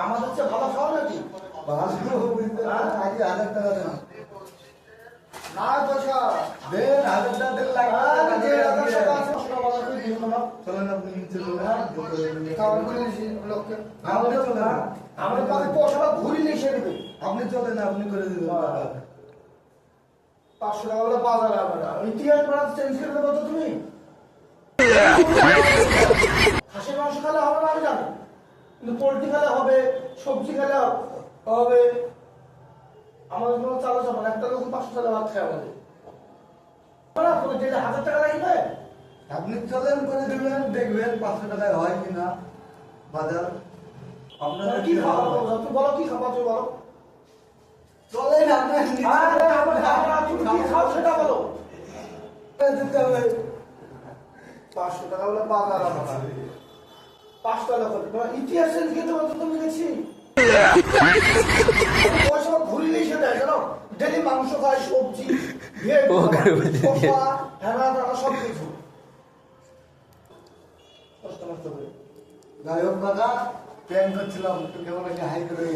আমাদের চেয়ে ভালো খাওয়া নাকি? আগে 1000 টাকা দেন। না পয়সা দেন, 1000 টাকা দিলে লাগবে। চলেন আপনি নিচে চলেন। আমার কাছে পয়সাটা ঘুরিয়ে এসে দেবে। আপনি চলেন, আপনি করে দিবেন। 500 টাকা বলে বাজার হবে না। ইতিহাস পড়া চেঞ্জ করে দেবো তো তুমি। হাঁসের মাংস খেলে হবে না আমি জানি, কিন্তু পোলট্রি খেলে হবে, সবজি খেলে হবে। আমাদের কোনো চালা যাবে না। একটা লোক 500 টাকা ভাত খায় আমাদের। 1000 টাকা লাগবে। আপনি চলেন, করে দেবেন, দেখবেন 500 টাকায় হয় কিনা বাজার। আপনারা কি খাওয়া তুমি বলো, কি খাবা তুমি বলো। চলেন আপনার তুমি কি খাও সেটা বলো। 500 টাকা বলে বাজার আমার 5 টাকা করে ইতিহাস চেঞ্জ করতে পারতো তুমি দেখছি। পয়সা ঘুরিলেই সেটা জানো, ডেলি মাংস খায়, সবজি সব কিছু যাই হোক দাদা, প্ল্যান করছিলাম একটু কেমন একটা হাই করে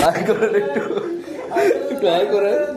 হাই করে ট্রাই করেন